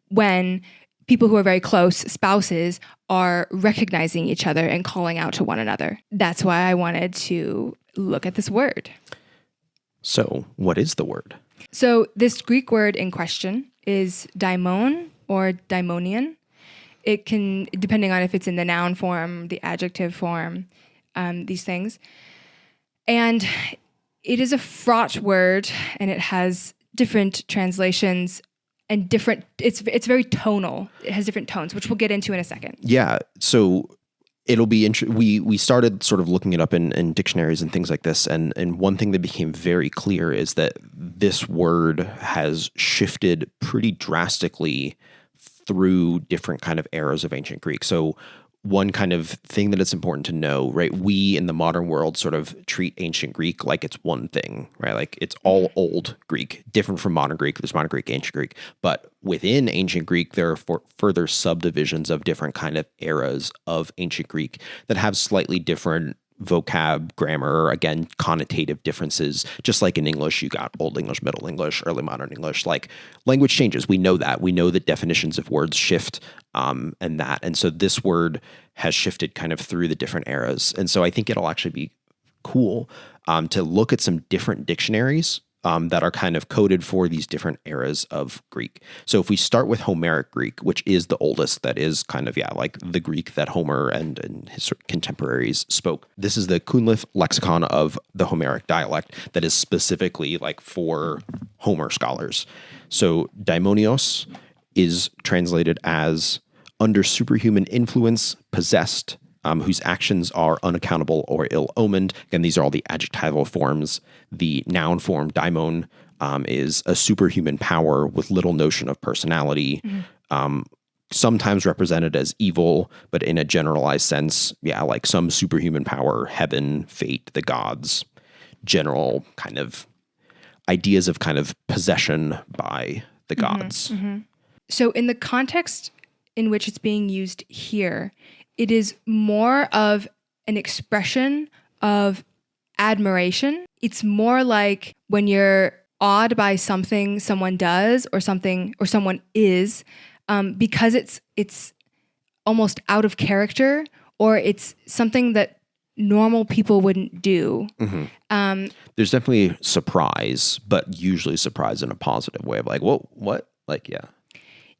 when people who are very close, spouses, are recognizing each other and calling out to one another. That's why I wanted to look at this word. So what is the word? So this Greek word in question is daimon or daimonian. It can, depending on if it's in the noun form, the adjective form, these things. And it is a fraught word, and it has different translations and it's very tonal. It has different tones, which we'll get into in a second. Yeah. So it'll be we started sort of looking it up in dictionaries and things like this, and one thing that became very clear is that this word has shifted pretty drastically through different kind of eras of ancient Greek. So one kind of thing that it's important to know, right? We in the modern world sort of treat ancient Greek like it's one thing, right? Like it's all old Greek, different from modern Greek. There's modern Greek, ancient Greek. But within ancient Greek, there are further subdivisions of different kind of eras of ancient Greek that have slightly different vocab, grammar, again, connotative differences. Just like in English, you got Old English, Middle English, Early Modern English. Like language changes. We know that. We know that definitions of words shift and that. And so this word has shifted kind of through the different eras. And so I think it'll actually be cool to look at some different dictionaries that are kind of coded for these different eras of Greek. So if we start with Homeric Greek, which is the oldest, that is kind of, like the Greek that Homer and his contemporaries spoke. This is the Cunliffe lexicon of the Homeric dialect that is specifically like for Homer scholars. So daimonios is translated as under superhuman influence, possessed, whose actions are unaccountable or ill-omened. Again, these are all the adjectival forms. The noun form, daimon, is a superhuman power with little notion of personality, sometimes represented as evil, but in a generalized sense, like some superhuman power, heaven, fate, the gods, general kind of ideas of kind of possession by the gods. So in the context in which it's being used here, it is more of an expression of admiration. It's more like when you're awed by something someone does or something or someone is, because it's almost out of character, or it's something that normal people wouldn't do. There's definitely surprise, but usually surprise in a positive way of like, whoa, what? Like, yeah.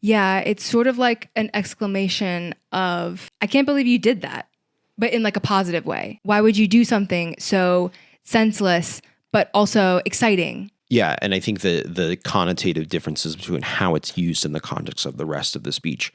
Yeah, it's sort of like an exclamation of, I can't believe you did that, but in like a positive way. Why would you do something so senseless, but also exciting? Yeah, and I think the connotative differences between how it's used in the context of the rest of the speech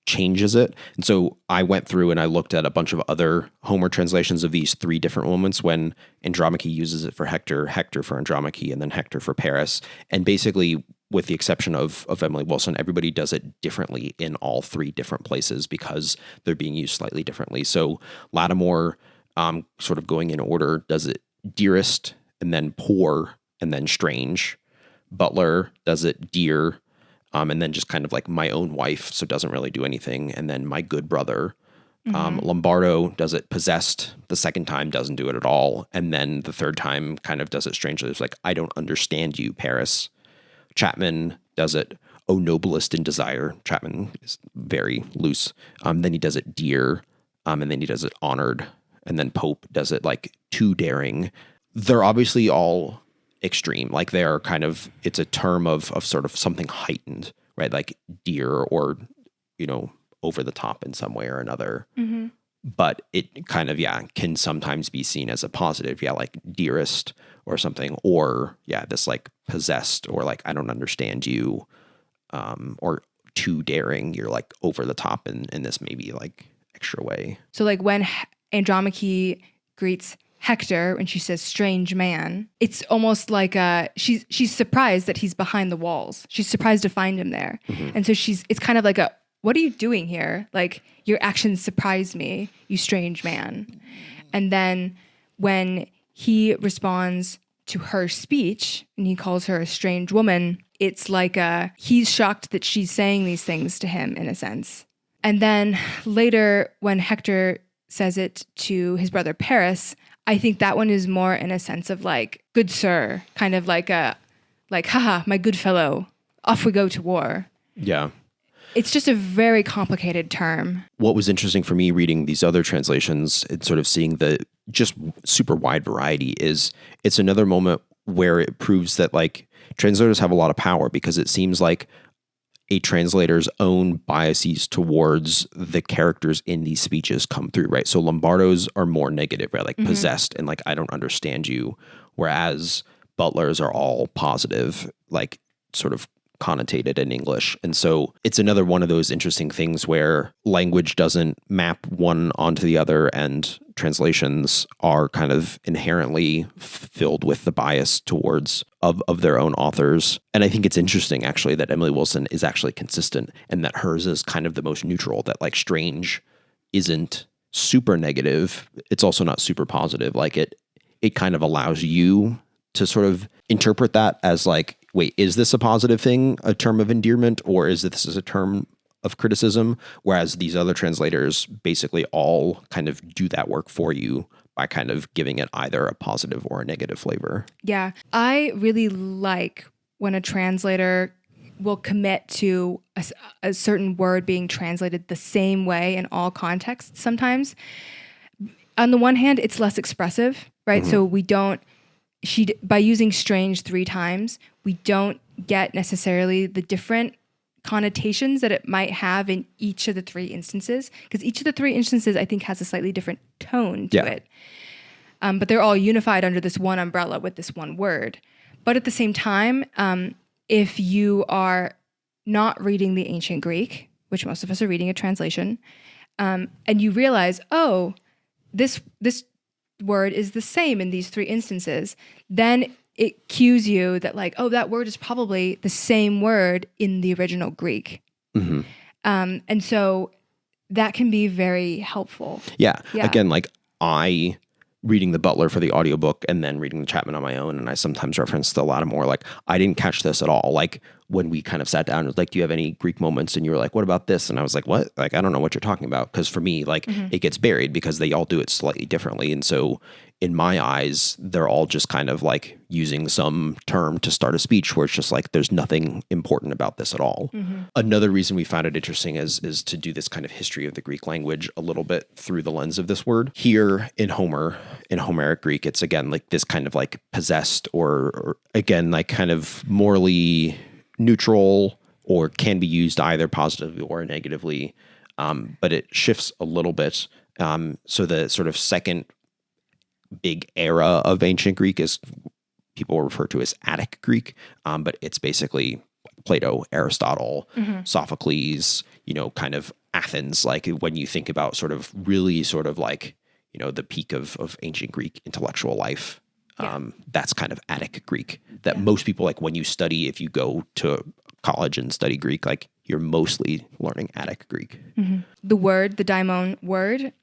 changes it. And so I went through and I looked at a bunch of other Homer translations of these three different moments when Andromache uses it for Hector, Hector for Andromache, and then Hector for Paris. And basically, with the exception of Emily Wilson, everybody does it differently in all three different places because they're being used slightly differently. So Lattimore, sort of going in order, does it dearest and then poor and then strange. Butler does it dear and then just kind of like my own wife, so doesn't really do anything, and then my good brother. Lombardo does it possessed the second time, doesn't do it at all, and then the third time kind of does it strangely. It's like, I don't understand you, Paris. Chapman does it, oh, noblest in desire. Chapman is very loose. Then he does it dear, and then he does it honored. And then Pope does it like too daring. They're obviously all extreme. Like they are kind of, it's a term of sort of something heightened, right? Like dear or, over the top in some way or another. But it kind of, can sometimes be seen as a positive. Like dearest or something, or this like possessed, or like I don't understand you, or too daring. You're like over the top in this maybe like extra way. So like when Andromache greets Hector and she says strange man, it's almost like she's surprised that he's behind the walls. She's surprised to find him there. And so it's kind of like what are you doing here? Like, your actions surprise me, you strange man. And then when he responds to her speech and he calls her a strange woman, it's like he's shocked that she's saying these things to him in a sense. And then later when Hector says it to his brother Paris, I think that one is more in a sense of like, good sir, kind of like haha, my good fellow, off we go to war. Yeah. It's just a very complicated term. What was interesting for me reading these other translations and sort of seeing the just super wide variety is it's another moment where it proves that like translators have a lot of power, because it seems like a translator's own biases towards the characters in these speeches come through, right? So Lombardo's are more negative, right? Like possessed and like, I don't understand you. Whereas Butler's are all positive, like sort of connotated in English. And so it's another one of those interesting things where language doesn't map one onto the other, and translations are kind of inherently filled with the bias towards of their own authors. And I think it's interesting actually that Emily Wilson is actually consistent, and that hers is kind of the most neutral, that like strange isn't super negative. It's also not super positive. Like it kind of allows you to sort of interpret that as like, wait, is this a positive thing, a term of endearment, or is this a term of criticism? Whereas these other translators basically all kind of do that work for you by kind of giving it either a positive or a negative flavor. Yeah. I really like when a translator will commit to a certain word being translated the same way in all contexts sometimes. On the one hand, it's less expressive, right? Mm-hmm. So by using strange 3 times, we don't get necessarily the different connotations that it might have in each of the 3 instances, because each of the 3 instances, I think, has a slightly different tone to it. But they're all unified under this one umbrella with this one word. But at the same time, if you are not reading the ancient Greek, which most of us are reading a translation, and you realize, oh, this word is the same in these 3 instances, then it cues you that like, oh, that word is probably the same word in the original Greek. Mm-hmm. And so that can be very helpful. Yeah. Again, like I reading the Butler for the audiobook and then reading the Chapman on my own, and I sometimes reference the Lattimore, like I didn't catch this at all. Like when we kind of sat down, it was like, do you have any Greek moments? And you were like, what about this? And I was like, what? Like, I don't know what you're talking about. Because for me, like it gets buried because they all do it slightly differently. And so in my eyes, they're all just kind of like using some term to start a speech where it's just like, there's nothing important about this at all. Mm-hmm. Another reason we found it interesting is to do this kind of history of the Greek language a little bit through the lens of this word. Here in Homer, in Homeric Greek, it's again like this kind of like possessed or again, like kind of morally neutral, or can be used either positively or negatively. But it shifts a little bit. So the sort of second big era of ancient Greek is people refer to as Attic Greek, but it's basically Plato, Aristotle, Sophocles, kind of Athens. Like when you think about sort of really sort of like, the peak of ancient Greek intellectual life, that's kind of Attic Greek that most people, like when you study, if you go to college and study Greek, like you're mostly learning Attic Greek. Mm-hmm. The Daimon word,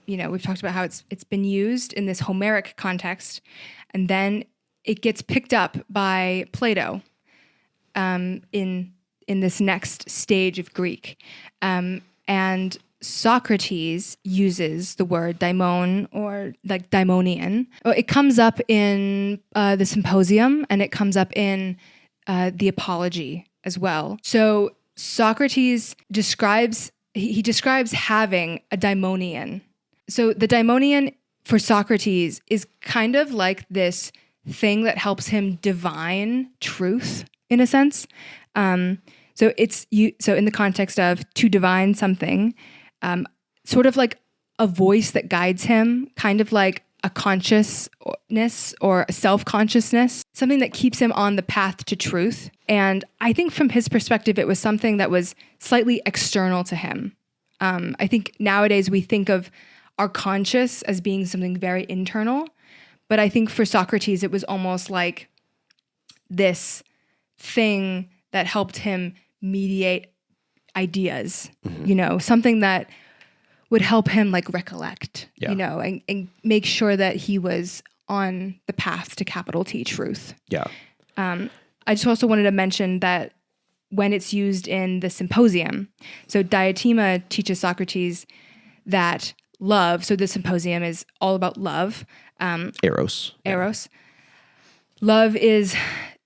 we've talked about how it's been used in this Homeric context, and then it gets picked up by Plato in this next stage of Greek. And Socrates uses the word daimon, or like daimonian. It comes up in the Symposium, and it comes up in the Apology as well. So Socrates describes having a daimonian. So the daimonian for Socrates is kind of like this thing that helps him divine truth in a sense. So in the context of to divine something, sort of like a voice that guides him, kind of like a consciousness or a self-consciousness, something that keeps him on the path to truth. And I think from his perspective, it was something that was slightly external to him. I think nowadays we think of our conscious as being something very internal, but I think for Socrates, it was almost like this thing that helped him mediate ideas, something that would help him like recollect, and make sure that he was on the path to capital T truth. Yeah. I just also wanted to mention that when it's used in the Symposium, so Diotima teaches Socrates that love, so the Symposium is all about love. Eros. Eros. Love is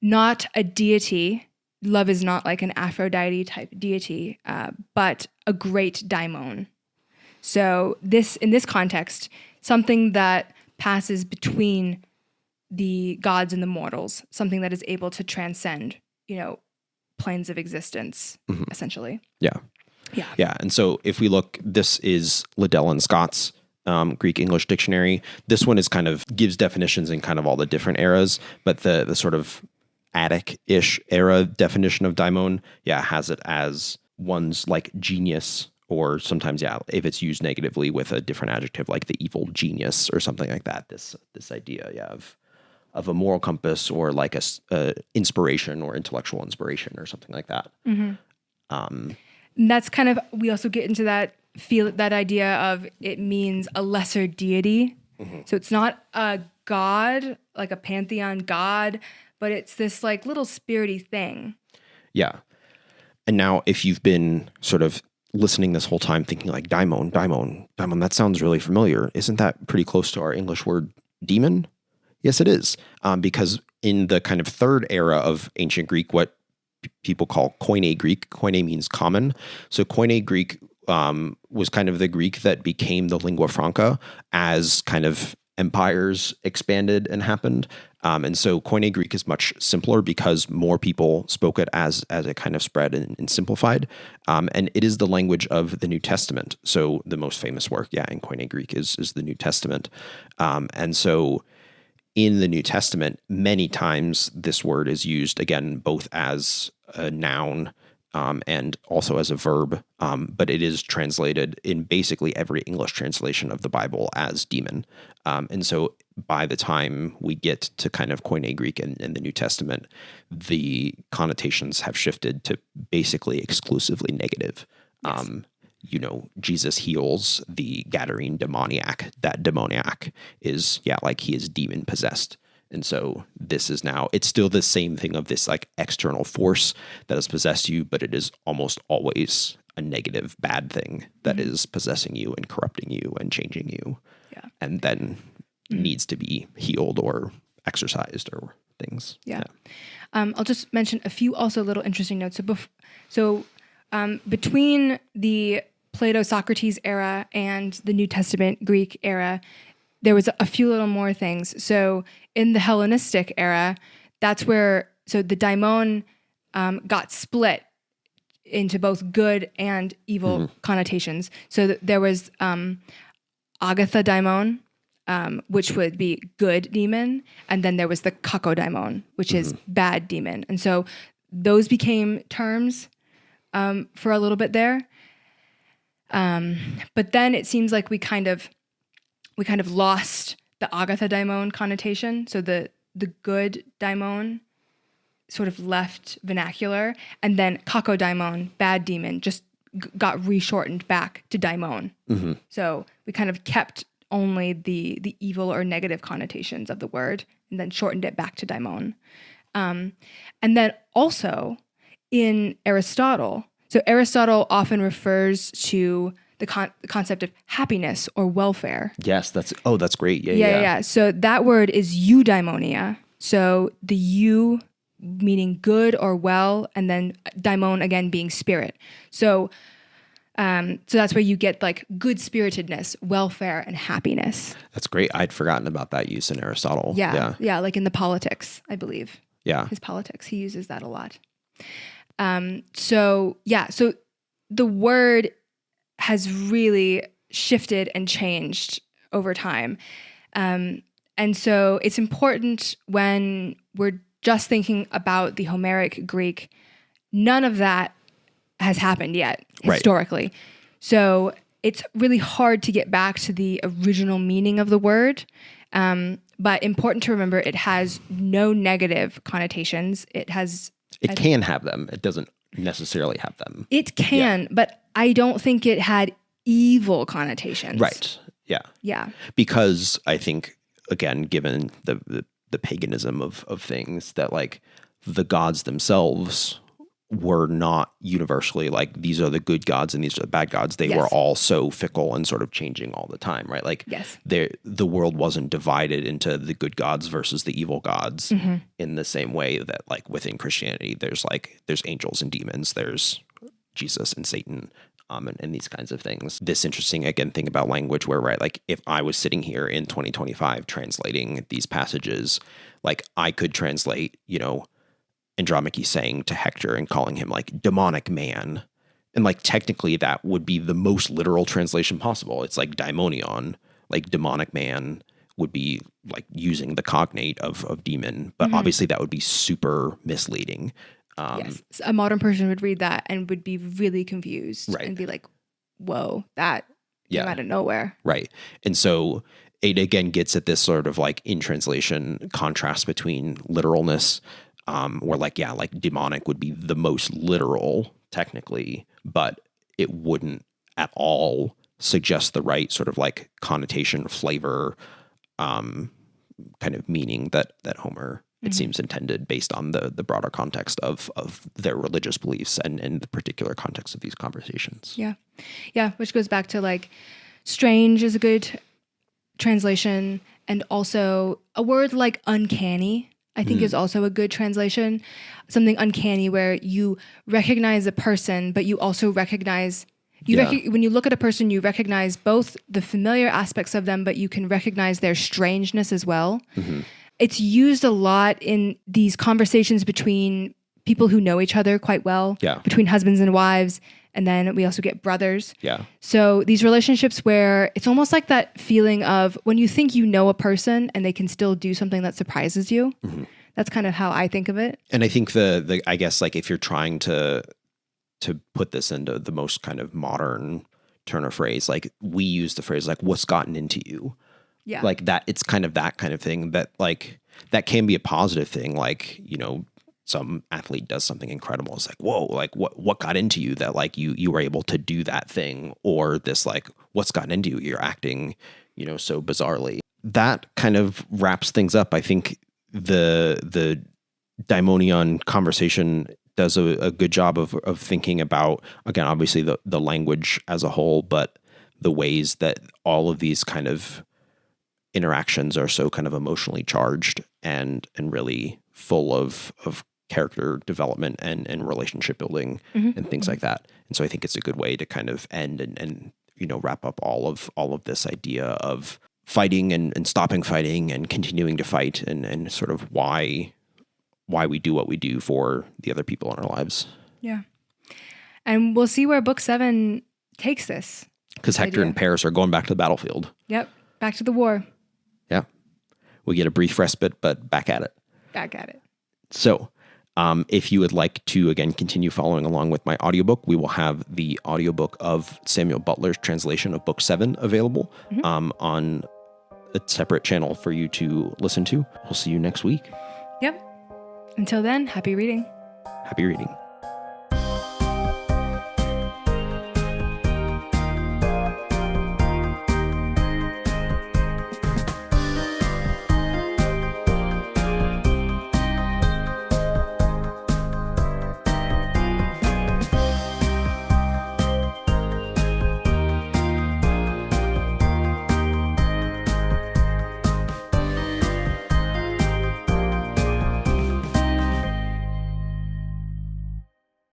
not a deity. Love is not like an Aphrodite type deity, but a great daimon. So in this context, something that passes between the gods and the mortals, something that is able to transcend, planes of existence, essentially. Yeah. And so if we look, this is Liddell and Scott's Greek English dictionary. This one is kind of gives definitions in kind of all the different eras, but the sort of Attic-ish era definition of daimon, has it as one's like genius, or sometimes, if it's used negatively with a different adjective, like the evil genius or something like that. This idea, of a moral compass, or like a inspiration or intellectual inspiration or something like that. And that's kind of, we also get into that idea of it means a lesser deity. So it's not a god, like a pantheon god, but it's this like little spirity thing. Yeah. And now if you've been sort of listening this whole time thinking like daimon, that sounds really familiar. Isn't that pretty close to our English word demon? Yes, it is. Because in the kind of third era of ancient Greek, what people call Koine Greek, Koine means common. So Koine Greek was kind of the Greek that became the lingua franca as kind of empires expanded and happened. And so Koine Greek is much simpler because more people spoke it as it kind of spread and simplified. And it is the language of the New Testament. So the most famous work, in Koine Greek is the New Testament. And so in the New Testament, many times this word is used, again, both as a noun and also as a verb, but it is translated in basically every English translation of the Bible as demon. And so by the time we get to kind of Koine Greek in the New Testament, the connotations have shifted to basically exclusively negative. Yes. Jesus heals the Gadarene demoniac. That demoniac is, like he is demon possessed. And so this is now, it's still the same thing of this like external force that has possessed you, but it is almost always a negative, bad thing that is possessing you and corrupting you and changing you. Yeah. And then needs to be healed or exorcised or things. Yeah. I'll just mention a few also little interesting notes. So between the Plato-Socrates era and the New Testament Greek era, there was a few little more things. So in the Hellenistic era, that's where, so the daimon got split into both good and evil connotations. So there was Agatha daimon, which would be good demon, and then there was the kakodaimon, which is bad demon. And so those became terms for a little bit there. But then it seems like we kind of lost the Agatha daimon connotation. So the good daimon sort of left vernacular, and then kakodaimon, bad demon, just got reshortened back to daimon. So we kind of kept only the evil or negative connotations of the word, and then shortened it back to daimon. And then also in Aristotle, so Aristotle often refers to the concept of happiness or welfare. Yes, that's great. Yeah. So that word is eudaimonia. So the eu meaning good or well, and then daimon again being spirit. So that's where you get like good spiritedness, welfare, and happiness. That's great. I'd forgotten about that use in Aristotle. Yeah, like in the Politics, I believe. Yeah. His Politics, he uses that a lot. So the word has really shifted and changed over time. And so it's important when we're just thinking about the Homeric Greek, none of that has happened yet historically. Right. So it's really hard to get back to the original meaning of the word. But important to remember, it has no negative connotations. It can have them. It doesn't necessarily have them. It can, but I don't think it had evil connotations. Right. Yeah. Yeah. Because I think, again, given the paganism of things, that like the gods themselves were not universally like these are the good gods and these are the bad gods. They were all so fickle and sort of changing all the time, right? Like the world wasn't divided into the good gods versus the evil gods in the same way that like within Christianity, there's angels and demons, there's Jesus and Satan, and these kinds of things. This interesting, again, thing about language where, right, like if I was sitting here in 2025 translating these passages, like I could translate, Andromache saying to Hector and calling him like demonic man. And like technically that would be the most literal translation possible. It's like daimonion, like demonic man, would be like using the cognate of demon, but obviously that would be super misleading. Yes. A modern person would read that and would be really confused and be like, whoa, that came out of nowhere. Right. And so it again gets at this sort of like in translation contrast between literalness, where like demonic would be the most literal technically, but it wouldn't at all suggest the right sort of like connotation, flavor, kind of meaning that Homer, it seems, intended based on the broader context of their religious beliefs and the particular context of these conversations. Yeah. Yeah. Which goes back to like strange is a good translation, and also a word like uncanny, I think is also a good translation. Something uncanny where you recognize a person, but you also recognize when you look at a person, you recognize both the familiar aspects of them, but you can recognize their strangeness as well. It's used a lot in these conversations between people who know each other quite well, between husbands and wives. And then we also get brothers. Yeah. So these relationships where it's almost like that feeling of when you think you know a person and they can still do something that surprises you. That's kind of how I think of it. And I think the I guess like if you're trying to put this into the most kind of modern turn of phrase, like we use the phrase like what's gotten into you. Yeah. Like that, it's kind of that kind of thing that like, that can be a positive thing. Like, you know, some athlete does something incredible. It's like, whoa, like what got into you that like you were able to do that thing, or this like, what's gotten into you? You're acting, you know, so bizarrely. That kind of wraps things up. I think the daimonion conversation does a good job of thinking about, again, obviously the language as a whole, but the ways that all of these kind of interactions are so kind of emotionally charged and really full of character development and relationship building and things like that. And so I think it's a good way to kind of end and you know, wrap up all of this idea of fighting and stopping fighting and continuing to fight and sort of why we do what we do for the other people in our lives. Yeah. And we'll see where book 7 takes this. Because Hector and Paris are going back to the battlefield. Yep. Back to the war. Yeah. We get a brief respite, but back at it. Back at it. So if you would like to, again, continue following along with my audiobook, we will have the audiobook of Samuel Butler's translation of book 7 available on a separate channel for you to listen to. We'll see you next week. Yep. Until then, happy reading. Happy reading.